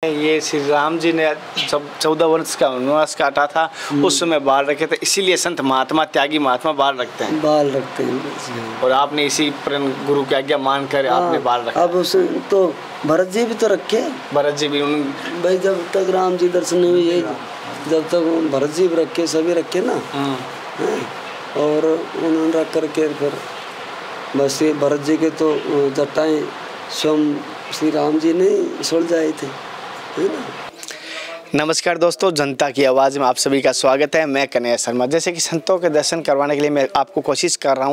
ये श्री राम जी ने जब 14 वर्ष का वनवास काटा था उस समय बाल रखे थे, इसीलिए संत महात्मा त्यागी महात्मा बाल रखते हैं। बाल रखते हैं और आपने इसी प्रण गुरु की आज्ञा मानकर आपने बाल रखा। अब उस तो भरत जी भी तो रखे, भरत जी भी भाई जब तक राम जी दर्शन नहीं हुए जब तक भरत जी भी रखे, सभी रखे ना। और उन्होंने रख करके फिर बस ये भरत जी के तो जटाएं स्वयं श्री राम जी ने सुलझाए थे। नमस्कार दोस्तों, जनता की आवाज़ में आप सभी का स्वागत है। मैं कन्हैया शर्मा। जैसे कि संतों के दर्शन करवाने के लिए मैं आपको कोशिश कर रहा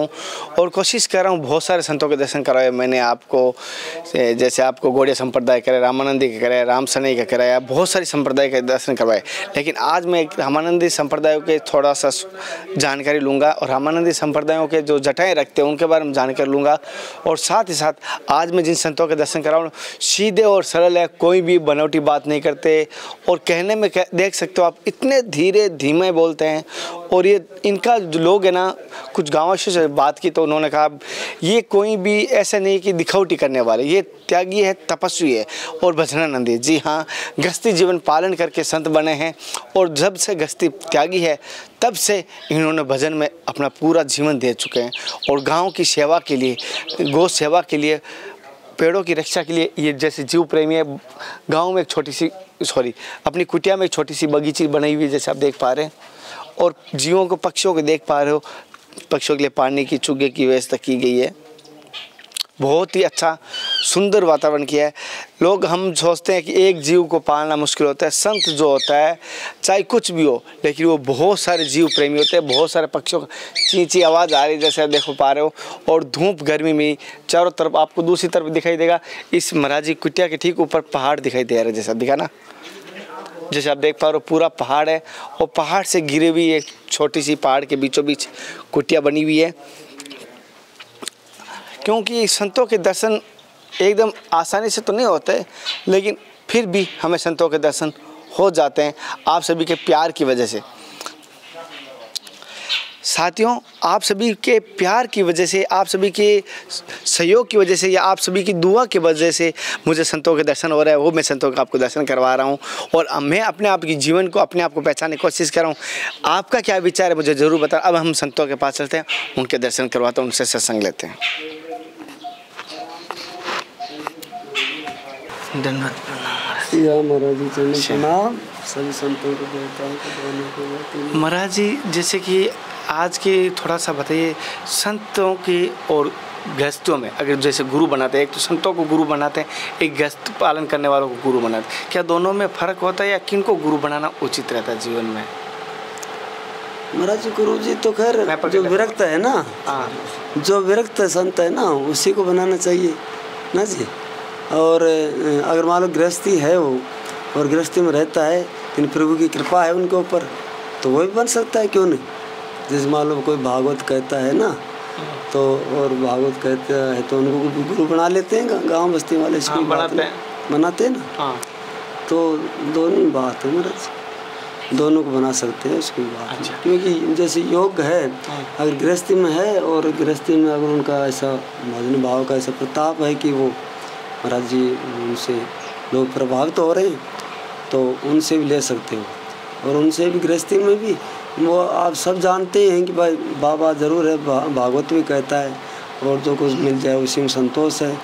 हूं बहुत सारे संतों के दर्शन करवाए मैंने आपको। जैसे आपको गौड़िया संप्रदाय कराया, रामानंदी का कराया, राम सनई का कराया, बहुत सारी संप्रदाय के दर्शन करवाए। लेकिन आज मैं रामानंदी संप्रदायों के थोड़ा सा जानकारी लूँगा और रामानंदी संप्रदायों के जो जटाएँ रखते हैं उनके बारे में जानकारी लूँगा। और साथ ही साथ आज मैं जिन संतों के दर्शन कराऊँ सीधे और सरल है, कोई भी बनावटी बात नहीं करते और कहने में देख सकते हो आप इतने धीमे बोलते हैं। और ये इनका जो लोग है ना, कुछ गाँव से बात की तो उन्होंने कहा ये कोई भी ऐसा नहीं कि दिखावटी करने वाले, ये त्यागी है, तपस्वी है और भजनानंदी। जी हाँ, गृहस्थी जीवन पालन करके संत बने हैं और जब से गृहस्थी त्यागी है तब से इन्होंने भजन में अपना पूरा जीवन दे चुके हैं। और गाँव की सेवा के लिए, गौ सेवा के लिए, पेड़ों की रक्षा के लिए ये जैसे जीव प्रेमी है। गांव में एक छोटी सी अपनी कुटिया में एक छोटी सी बगीची बनाई हुई है जैसे आप देख पा रहे हैं। और जीवों को, पक्षियों को देख पा रहे हो, पक्षियों के लिए पानी की, चुगे की व्यवस्था की गई है। बहुत ही अच्छा सुंदर वातावरण किया है। लोग हम सोचते हैं कि एक जीव को पालना मुश्किल होता है। संत जो होता है चाहे कुछ भी हो, लेकिन वो बहुत सारे जीव प्रेमी होते हैं। बहुत सारे पक्षियों का चींची आवाज़ आ रही है जैसे आप देख पा रहे हो। और धूप गर्मी में चारों तरफ आपको दूसरी तरफ दिखाई देगा, इस महाराज जी कुटिया के ठीक ऊपर पहाड़ दिखाई दे रहा है जैसा दिखा ना, जैसे आप देख पा रहे हो पूरा पहाड़ है और पहाड़ से घिरी हुई एक छोटी सी पहाड़ के बीचों बीच कुटिया बनी हुई है। क्योंकि संतों के दर्शन एकदम आसानी से तो नहीं होते, लेकिन फिर भी हमें संतों के दर्शन हो जाते हैं आप सभी के प्यार की वजह से। साथियों, आप सभी के प्यार की वजह से, आप सभी के सहयोग की वजह से या आप सभी की दुआ की वजह से मुझे संतों के दर्शन हो रहा है। वो मैं संतों का आपको दर्शन करवा रहा हूँ और मैं अपने आप की जीवन को, अपने आप को पहचानने की कोशिश कर रहा हूँ। आपका क्या विचार है मुझे ज़रूर बताएं। अब हम संतों के पास चलते हैं, उनके दर्शन करवाते हैं, उनसे सत्संग लेते हैं। धन्यवाद। महाराज जी, जैसे कि आज के थोड़ा सा बताइए संतों की और गृहस्थों में, अगर जैसे गुरु बनाते हैं, एक तो संतों को गुरु बनाते हैं, एक गृहस्थ पालन करने वालों को गुरु बनाते हैं, क्या दोनों में फर्क होता है या किन को गुरु बनाना उचित रहता है जीवन में? महाराज जी, गुरु जी तो खैर जो विरक्त है ना, जो विरक्त संत है ना उसी को बनाना चाहिए ना जी। और अगर मान लो गृहस्थी है वो और गृहस्थी में रहता है, इन प्रभु की कृपा है उनके ऊपर, तो वो भी बन सकता है, क्यों नहीं। जैसे मान लो कोई भागवत कहता है ना, तो और भागवत कहता है तो उनको गुरु बना लेते हैं गांव बस्ती वाले, इसको बनाते हैं ना। तो दोनों बात है महाराज, दोनों को बना सकते हैं, उसकी बात। अच्छा। क्योंकि जैसे योग है, अगर गृहस्थी में है और गृहस्थी में अगर उनका ऐसा भजन भाव का ऐसा प्रताप है कि वो महाराज जी उनसे लोग प्रभावित हो रहे हैं, तो उनसे भी ले सकते हो। और उनसे भी गृहस्थी में भी वो आप सब जानते हैं कि भाई बाबा ज़रूर है, भागवत भी कहता है और जो कुछ मिल जाए उसी में संतोष है।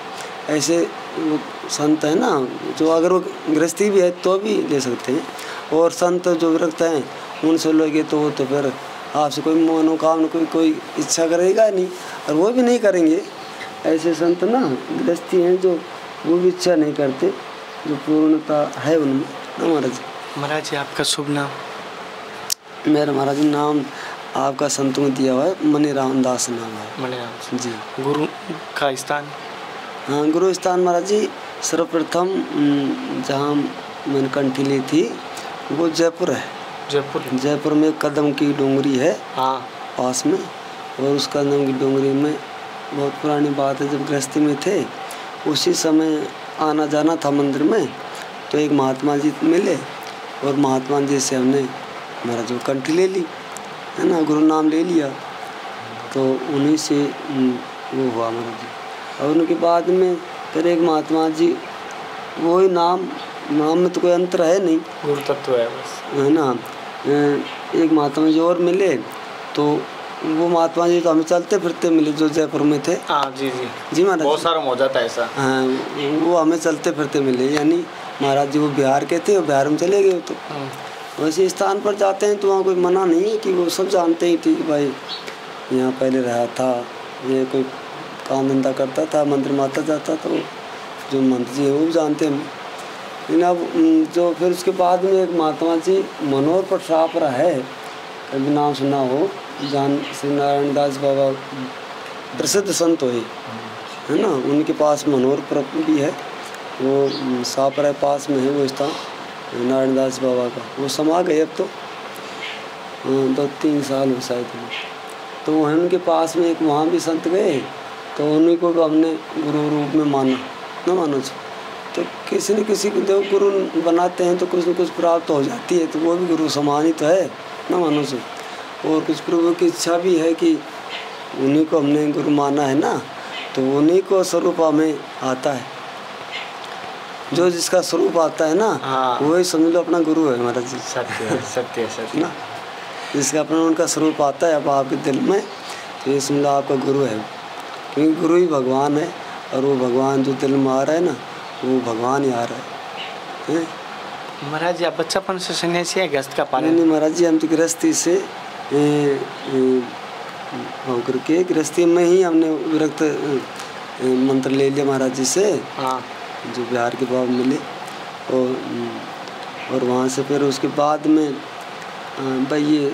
ऐसे वो संत है ना, जो अगर वो गृहस्थी भी है तो भी ले सकते हैं। और संत जो विरक्त हैं उनसे लोगे तो वो तो फिर आपसे कोई मनोकामना, कोई इच्छा करेगा नहीं और वो भी नहीं करेंगे। ऐसे संत ना गृहस्थी हैं जो वो भी इच्छा नहीं करते, जो पूर्णता है उनमें। महाराज महाराज जी, आपका शुभ नाम? मेरा महाराज नाम आपका संतों में दिया हुआ है, मनी रामदास नाम है। मनी राम जी। गुरु का स्थान? हाँ, गुरु स्थान महाराज जी सर्वप्रथम जहाँ मैंने कंठी ली थी वो जयपुर है। जयपुर में कदम की डोंगरी है पास में, और उस कदम की डोंगरी में बहुत पुरानी बात है, जब गृहस्थी में थे उसी समय आना जाना था मंदिर में, तो एक महात्मा जी मिले और महात्मा जी से हमने महाराज जो कंठी ले ली है ना, गुरु नाम ले लिया, तो उन्हीं से वो हुआ महाराज जी। और उनके बाद में फिर एक महात्मा जी वही नाम नाम में तो कोई अंतर है नहीं, गुरु तत्व है बस, है ना। एक महात्मा जी और मिले, तो वो महात्मा जी तो हमें चलते फिरते मिले, जो जयपुर में थे। हाँ जी जी जी महाराज, बहुत सारा हो जाता है ऐसा। हाँ, वो हमें चलते फिरते मिले, यानी महाराज जी वो बिहार के थे, वो बिहार में चले गए। तो वैसे स्थान पर जाते हैं तो वहाँ कोई मना नहीं है कि वो सब जानते ही ठीक भाई यहाँ पहले रहा था, ये कोई काम धंधा करता था, मंदिर माता जाता, तो जो मंत्री जी है वो भी जानते हैं। लेकिन अब जो फिर उसके बाद में एक महात्मा जी मनोहर प्रसापरा है, कभी नाम सुना हो, जान श्री नारायण दास बाबा प्रसिद्ध संत हुए, है ना। उनके पास मनोहर प्रभु भी है, वो सापरा पास में है वो स्थान नारायण दास बाबा का। वो समा गए अब तो 2-3 साल हो शायद। तो वहीं उनके पास में एक वहाँ भी संत गए, तो उन्हीं को हमने गुरु रूप में माना, ना मानो तो किसी न किसी को देव गुरु बनाते हैं तो कुछ न कुछ प्राप्त हो जाती है, तो वो भी गुरु समान ही तो है, ना मानो से। और कुछ प्रभु की इच्छा भी है कि उन्हीं को हमने गुरु माना है ना, तो उन्हीं को स्वरूप हमें आता है, जो जिसका स्वरूप आता है ना, हाँ। वही समझ लो अपना गुरु है महाराज जी। सत्य सत्य सत्य ना, जिसका अपना उनका स्वरूप आता है अब आपके दिल में, तो ये समझ लो आपका गुरु है, क्योंकि गुरु ही भगवान है, और वो भगवान जो दिल में आ रहा है ना, वो भगवान ही आ रहा है। महाराज जी आप बच्चापन से सन्यासी है, गृहस्थ का पालन? नहीं महाराज जी, हम तो गृहस्थी से होकर के गृहस्थी में ही हमने विरक्त मंत्र ले लिया महाराज जी से। हाँ, जो बिहार के बाबा मिले, और वहाँ से फिर उसके बाद में भाई ये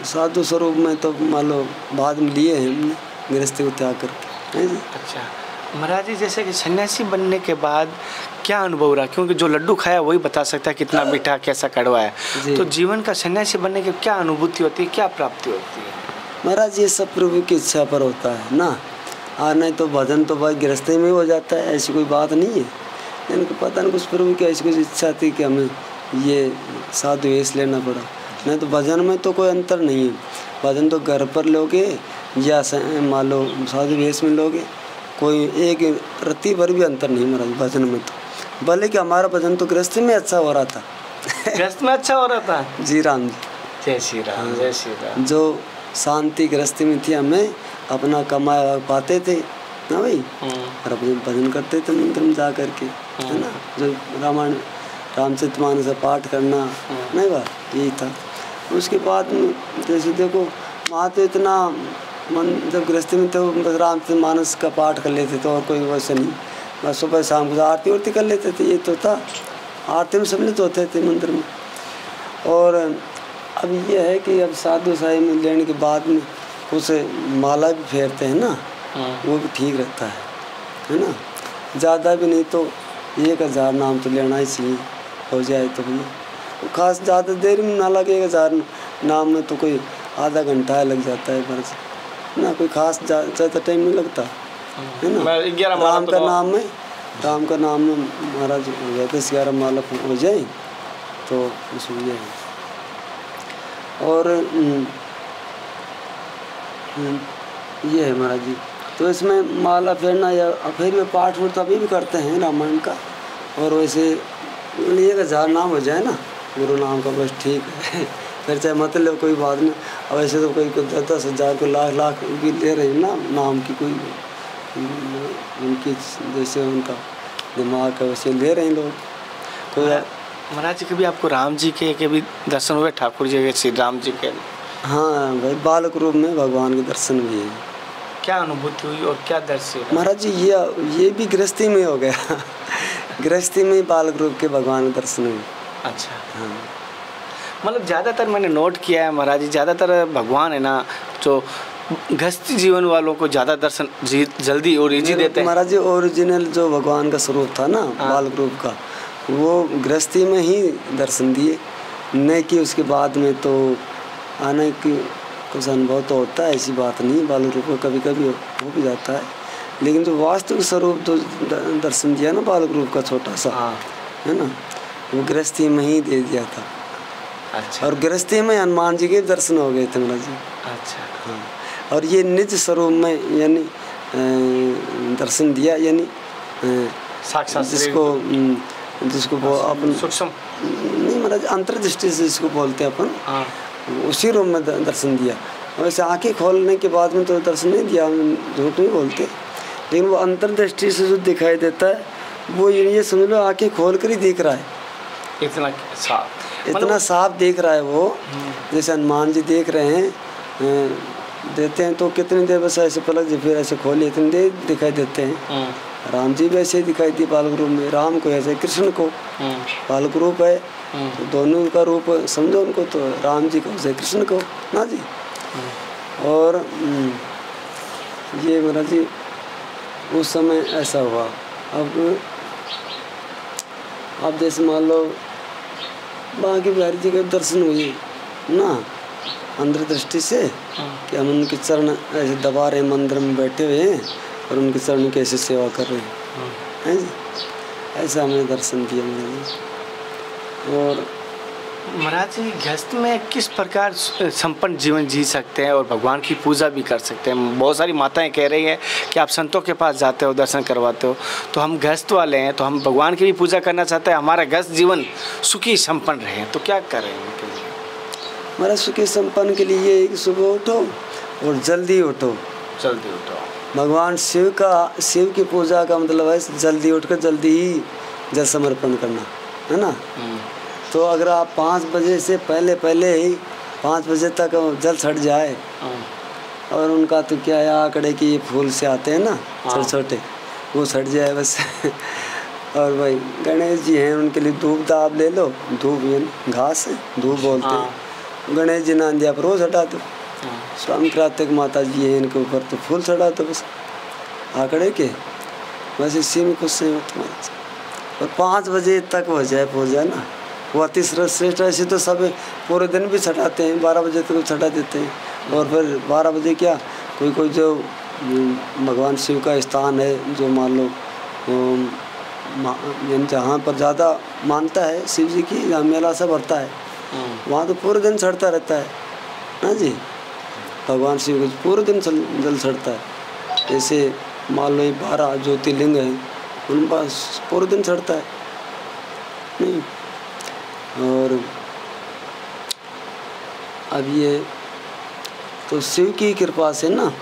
साधु स्वरूप में तो मान लो बाद में लिए हैं हमने गृहस्थी को त्याग करके, है जी। अच्छा महाराज जी, जैसे कि सन्यासी बनने के बाद क्या अनुभव रहा, क्योंकि जो लड्डू खाया वही बता सकता है कितना मीठा कैसा कड़वा है, तो जीवन का सन्यासी बनने की क्या अनुभूति होती है, क्या प्राप्ति होती है? महाराज ये सब प्रभु की इच्छा पर होता है ना, और नहीं तो भजन तो भाई गृहस्थी में हो जाता है, ऐसी कोई बात नहीं है। इनको पता नहीं कुछ प्रभु की ऐसी कुछ इच्छा थी कि हमें ये साधु वेश लेना पड़ा, नहीं तो भजन में तो कोई अंतर नहीं है। भजन तो घर पर लोगे या मान लो साधु वेश में लोगे, कोई एक रत्ती भर भी अंतर नहीं महाराज भजन में तो। भले कि हमारा भजन तो गृहस्थी में अच्छा हो रहा था। गृहस्थ में अच्छा हो रहा था? जी राम जी, जय श्री राम, जय श्री राम। जो शांति गृहस्थी में थी, हमें अपना कमाया पाते थे ना भाई, और अपने भजन करते थे मंदिर में जा करके, है ना। जो रामायण रामचरितमानस का पाठ करना, नहीं बात यही था। उसके बाद जैसे देखो वहाँ तो इतना मन, जब गृहस्थी में तो बस रामचरितमानस का पाठ कर लेते थे, और कोई वैसे नहीं, बस सुबह शाम को आरती वारती कर लेते थे, ये तो था। आरती में सम्मिलित होते थे मंदिर में। और अब ये है कि अब साधु साई में लेने के बाद में उसे माला भी फेरते हैं ना, वो भी ठीक रहता है ना। ज़्यादा भी नहीं तो 1000 नाम तो लेना ही चाहिए, हो जाए तो भैया। खास ज़्यादा देर में ना लगे, 1000 नाम में तो कोई आधा घंटा लग जाता है बस ना, कोई खास ज़्यादा टाइम नहीं लगता, है ना। राम का नाम में महाराज हो जाए 10-11 माला हो जाए तो उसमें ये है। और ये है महाराज जी, तो इसमें माला फेरना या फिर भी पाठ उठ अभी भी करते हैं रामायण का। और वैसे 1000 नाम हो जाए ना गुरु नाम का, बस ठीक है। फिर चाहे मत लो कोई बात नहीं। अब वैसे तो कोई 10,000 को लाख भी ले रहे हैं ना नाम की, कोई उनकी जैसे उनका दिमाग है वैसे ले रहे हैं लोग। कोई महाराज जी कभी आपको राम जी के कभी दर्शन हुए, ठाकुर जी के, श्री राम जी के? हाँ भाई, बालक रूप में भगवान के दर्शन भी है। क्या अनुभूति हुई और क्या दर्शन? महाराज जी ये भी गृहस्थी में हो गया। गृहस्थी में बालक रूप के भगवान के दर्शन हुए। अच्छा, हाँ। मतलब ज़्यादातर मैंने नोट किया है महाराज जी, ज़्यादातर भगवान है ना जो गृहस्थी जीवन वालों को ज़्यादा दर्शन जल्दी और इजी देते हैं। महाराज जी ओरिजिनल जो भगवान का स्वरूप था ना, बालक रूप का, वो गृहस्थी में ही दर्शन दिए, नहीं कि उसके बाद में तो आने की कुछ अनुभव तो होता है, ऐसी बात नहीं। बालक रूप का कभी कभी हो भी जाता है, लेकिन जो वास्तविक स्वरूप तो दर्शन दिया ना बालक रूप का छोटा सा, है ना, वो गृहस्थी में ही दे दिया था। अच्छा। और गृहस्थी में हनुमान जी के दर्शन हो गए थे महाराज जी। अच्छा, हाँ। और ये निज स्वरूप में यानी दर्शन दिया, यानी साक्षात जिसको जिसको अपन सूक्ष्म नहीं महाराज अंतर्दृष्टि से जिसको बोलते हैं अपन, उसी रूप में दर्शन दिया। वैसे आंखें खोलने के बाद में तो दर्शन नहीं दिया, झूठ नहीं बोलते, लेकिन वो अंतर्दृष्टि से जो दिखाई देता है वो ये समझ लो आंखें खोल कर ही देख रहा है, इतना साफ देख रहा है वो। जैसे हनुमान जी देख रहे हैं, देते हैं तो कितनी देर बस ऐसे पलक जी फिर ऐसे खोले इतनी देर दिखाई देते हैं। राम जी भी ऐसे ही दिखाई दिए बालक रूप में, राम को ऐसे कृष्ण को बालक रूप है, तो दोनों का रूप समझो उनको, तो राम जी को ऐसे कृष्ण को ना जी। और ये महाराज जी उस समय ऐसा हुआ। अब जैसे मान लो बाकी बिहारी जी के दर्शन हुए ना अंतर्दृष्टि से कि हम उनके चरण ऐसे दबा रहे मंदिर में बैठे हुए हैं और उनके चरण की ऐसे सेवा कर रहे हैं जी, ऐसा हमें दर्शन दिया महाराज। और महाराज जी गृहस्थ में किस प्रकार संपन्न जीवन जी सकते हैं और भगवान की पूजा भी कर सकते हैं? बहुत सारी माताएं कह रही हैं कि आप संतों के पास जाते हो, दर्शन करवाते हो, तो हम गृहस्थ वाले हैं, तो हम भगवान की भी पूजा करना चाहते हैं, हमारा गृहस्थ जीवन सुखी संपन्न रहे, तो क्या करें? हमारा सुखी संपन्न के लिए सुबह उठो और जल्दी उठो। भगवान शिव की पूजा का मतलब है जल्दी उठकर जल्दी ही जल समर्पण करना, है ना। तो अगर आप 5 बजे से पहले ही 5 बजे तक जल छट जाए, और उनका तो क्या है आंकड़े की फूल से आते हैं ना छोटे छोटे, वो छट जाए बस। और भाई गणेश जी हैं, उनके लिए धूप दाब ले लो, धूप घास है धूप बोलते हैं, गणेश जी ना दिया पर वो छटा दो। स्वामी कार्तिक माता जी हैं, इनके ऊपर तो फूल चढ़ा दो बस आंकड़े के, बस इसी में खुश नहीं होता। और 5 बजे तक हो जाए पूजा ना, वो अति श्रेष्ठ। ऐसे तो सब पूरे दिन भी छटाते हैं, 12 बजे तक छटा देते हैं, और फिर 12 बजे क्या कोई जो भगवान शिव का स्थान है, जो मान लो जहाँ पर ज़्यादा मानता है शिव जी की, जहाँ मेला सब भरता है, वहाँ तो पूरे दिन चढ़ता रहता है ना जी। भगवान शिव को पूरे दिन जल चढ़ता है। जैसे मान लो 12 ज्योतिर्लिंग हैं, उन पास पूरे दिन चढ़ता है नहीं। और अब ये तो शिव की कृपा से ना,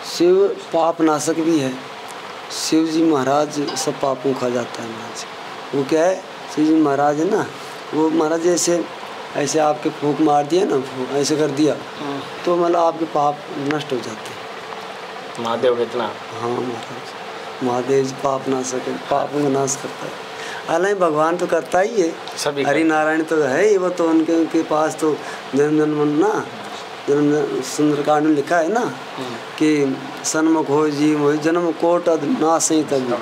शिव पाप नाशक भी है। शिव जी महाराज सब पापों खा जाता है महाराज। वो क्या है, शिव जी महाराज है ना, वो महाराज ऐसे आपके फूंक मार दिया ना, ऐसे कर दिया तो मतलब आपके पाप नष्ट हो जाते हैं। महादेव कितना, हाँ महाराज महादेव जी पाप नाशक है, पापों का नाश करता है। हालांकि भगवान तो करता ही है, हरि नारायण तो है ही, वो तो उनके पास तो जन्म सुंदरकांड में लिखा है ना कि सन्मुख हो जीव हो जन्म कोट नाश ही तब,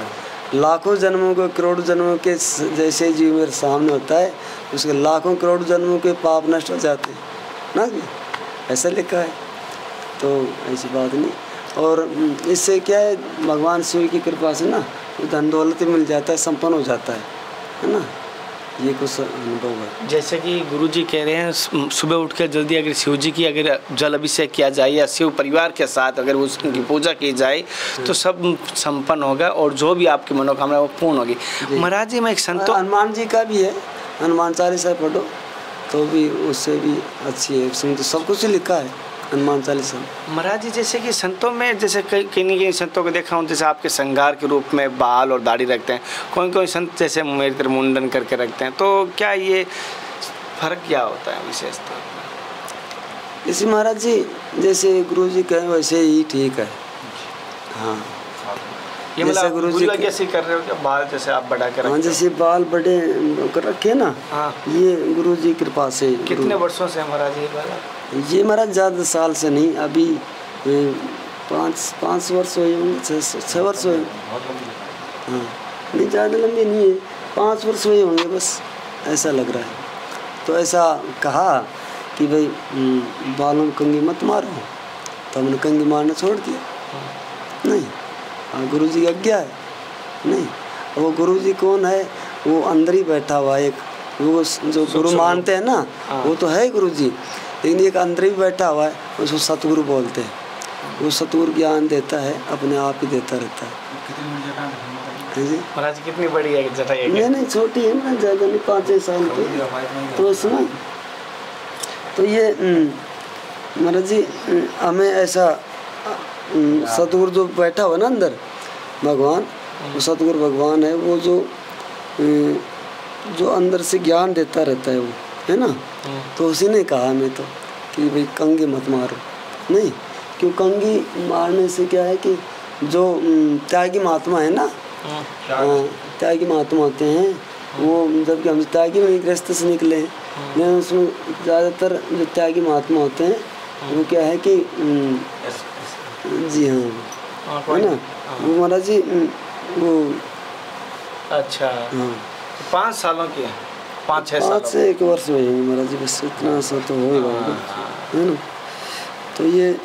लाखों जन्मों के करोड़ों जन्मों के जैसे जीव मेरे सामने होता है, उसके लाखों करोड़ जन्मों के पाप नष्ट हो जाते हैं ना जी, ऐसा लिखा है। तो ऐसी बात नहीं। और इससे क्या है, भगवान शिव की कृपा से ना धन दौलत मिल जाता है, संपन्न हो जाता है ना। ये कुछ अनुभव है। जैसे कि गुरुजी कह रहे हैं सुबह उठ कर जल्दी अगर शिव जी की अगर जल अभिषेक किया जाए या शिव परिवार के साथ अगर उसकी पूजा की जाए तो सब संपन्न होगा और जो भी आपकी मनोकामना वो पूर्ण होगी। महाराज जी मैं एक संतो हनुमान जी का भी है, हनुमान चालीसा पढ़ो तो भी उससे भी अच्छी है, तो सब कुछ लिखा है हनुमान चालीसा। महाराज जी जैसे कि संतों में जैसे कई संतों को देखा हूँ जैसे आपके श्रृंगार के रूप में बाल और दाढ़ी रखते हैं, कोई संत जैसे मेरी तरह मुंडन करके रखते हैं, तो क्या ये फर्क क्या होता है विशेषता? इसी महाराज जी जैसे गुरु जी कहें वैसे ही ठीक है। हाँ ये मतलब गुरु जी कैसे कर रहे हो क्या, बाल जैसे आप बढ़ा कर? हाँ जैसे बाल बड़े कर रखे ना। हाँ ये गुरु जी कृपा से। कितने वर्षों से महाराज ये महाराज ज़्यादा साल से नहीं, अभी 5 वर्ष हुए होंगे, 6 वर्ष हुए। हाँ नहीं ज़्यादा लंबे नहीं है, 5 वर्ष हुए होंगे बस, ऐसा लग रहा है। तो ऐसा कहा कि भाई बालों में कंघी मत मारो, तो हमने कंघी मारना छोड़ दिया। नहीं गुरु जी की आज्ञा है नहीं। वो गुरु जी कौन है, वो अंदर ही बैठा हुआ एक, वो जो गुरु मानते हैं ना वो तो है गुरु जी, लेकिन एक अंदर ही बैठा हुआ है, उसको सतगुरु बोलते हैं। वो सतगुरु ज्ञान देता है, अपने आप ही देता रहता है। महाराज कितनी बड़ी है जटा? नहीं छोटी है ना, ज़्यादा नहीं, 5-6 साल की। तो सुना, तो ये महाराज जी हमें ऐसा सतगुरु जो बैठा हुआ ना अंदर भगवान, वो सतगुरु भगवान है, वो जो अंदर से ज्ञान देता रहता है वो, है ना। तो उसी ने कहा हमें तो कि भाई कंगी मत मारो, नहीं, क्यों कंगी मारने से क्या है कि जो त्यागी महात्मा है ना, त्यागी महात्मा होते हैं वो, जबकि हम त्यागी में गृहस्थ से निकले हैं, लेकिन उसमें ज़्यादातर जो त्यागी महात्मा होते हैं वो क्या है कि जी हाँ, है ना, वो महाराज जी वो अच्छा हाँ 5 सालों की है, 5-6 साल 5 से 1 वर्ष हुए हैं महाराज जी, बस इतना सा तो होगा, है ना। तो ये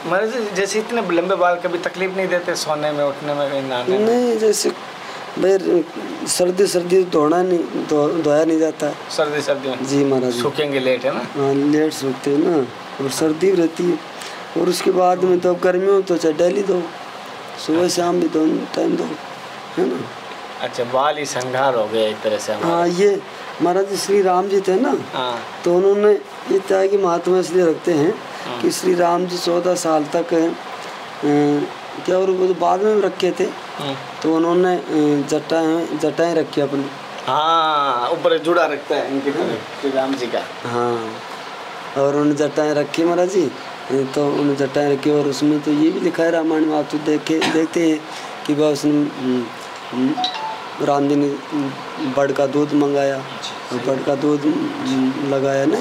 महाराज जी जैसे इतने लंबे बाल कभी तकलीफ नहीं देते सोने में, उठने में, कहीं नहाने में? नहीं, जैसे भाई सर्दी धोना नहीं, धोया नहीं जाता। सर्दी में जी महाराज जी सूखेंगे लेट, है ना? हाँ लेट सूखते हैं ना, और सर्दी भी रहती है। और उसके बाद में तो अब गर्मी हो तो चाहे डेली दो, सुबह शाम भी दोनों टाइम दो, है ना। अच्छा, बाल ही संघार हो गए एक तरह से। हाँ, ये महाराज श्री राम जी थे ना, तो उन्होंने ये त्यागी महात्मा इसलिए रखते हैं कि श्री राम जी 14 साल तक क्या, और वो तो बाद में रखे थे, तो उन्होंने जटाएं रखी अपनी। हाँ, ऊपर जुड़ा रखता है इनके श्री राम जी का। हाँ, और उन्होंने जटाएं रखी महाराज जी, तो उन्होंने जटाएं रखी, और उसमें तो ये भी लिखा है रामायण में, आप तो देखते हैं कि वह उसने राम जी ने बड़ का दूध मंगाया और बड़ का दूध लगाया ना,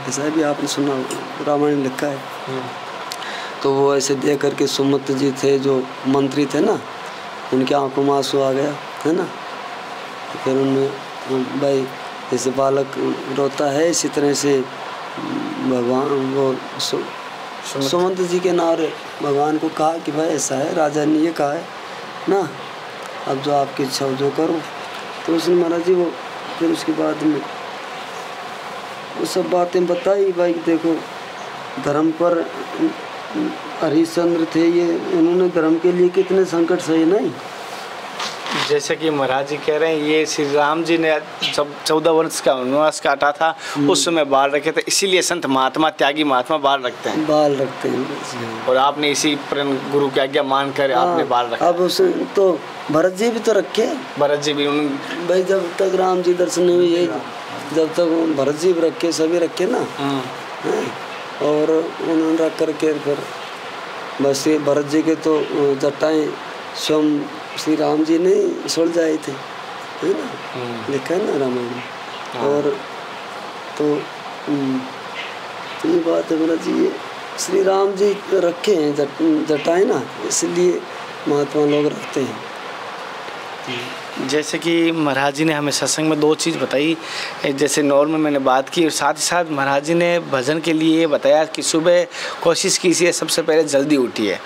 ऐसा भी आपने सुना, रामायण में लिखा है। तो वो ऐसे देख करके सुमंत जी थे जो मंत्री थे ना, उनके आंखों में आंसू आ गया, है ना। तो फिर उनमें भाई जैसे बालक रोता है इसी तरह से भगवान वो सुमंत जी के नारे भगवान को कहा कि भाई ऐसा है, राजा ने ये कहा है ना, अब जो आपकी इच्छा हो जो करो। तो उसने महाराज जी वो फिर उसके बाद में वो सब बातें बताई, भाई देखो धर्म पर हरिश्चंद्र थे ये, इन्होंने धर्म के लिए कितने संकट सहे नहीं। जैसे कि महाराज जी कह रहे हैं ये श्री राम जी ने जब 14 वर्ष का वनवास काटा था उस समय बाल रखे थे, इसीलिए संत महात्मा त्यागी महात्मा बाल रखते हैं। बाल रखते हैं और आपने इसी प्रण गुरु की आज्ञा मानकर आपने बाल रखा। अब उस तो भरत जी भी तो रखे, भरत जी भी भाई जब तक राम जी दर्शन नहीं हुए, जब तक भरत जी भी रखे, सभी रखे ना। और उन्होंने रख करके फिर बस ये भरत जी के तो जटाएं स्वयं श्री राम जी ने सुलझाए थे, है ना, लिखा है ना रामायण में। और तो ये बात है महाराज जी, ये श्री राम जी रखे हैं जटाएं ना, इसलिए महात्मा लोग रखते हैं। जैसे कि महाराज जी ने हमें सत्संग में 2 चीज़ बताई, जैसे नॉर्मल मैंने बात की, और साथ ही साथ महाराज जी ने भजन के लिए बताया कि सुबह कोशिश कीजिए सबसे पहले जल्दी उठिए।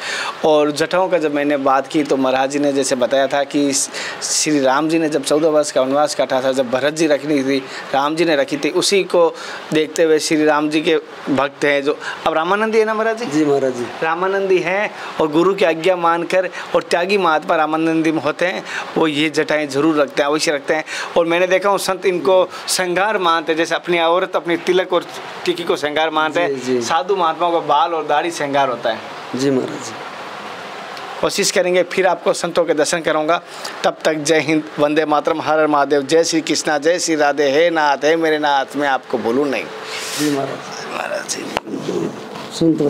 और जटाओं का जब मैंने बात की तो महाराज जी ने जैसे बताया था कि श्री राम जी ने जब 14 वर्ष का वनवास काटा था, जब भरत जी रखनी थी राम जी ने रखी थी, उसी को देखते हुए श्री राम जी के भक्त हैं जो अब रामानंदी है ना महाराज जी? जी महाराज जी रामानंदी हैं, और गुरु की आज्ञा मानकर और त्यागी महात्मा रामानंदी में होते हैं, वो ये जटाएं जरूर रखते हैं, अवश्य रखते हैं। और मैंने देखा हूँ संत इनको श्रृंगार मानते हैं, जैसे अपनी औरत अपनी तिलक और टिकी को श्रृंगार मानते हैं, साधु महात्माओं का बाल और दाढ़ी श्रृंगार होता है। जी महाराज जी, कोशिश करेंगे फिर आपको संतों के दर्शन कराऊंगा। तब तक जय हिंद, वंदे मातरम, हर हर महादेव, जय श्री कृष्णा, जय श्री राधे, हे नाथ हे मेरे नाथ, मैं आपको भूलूं नहीं। जी महाराज जी सुनते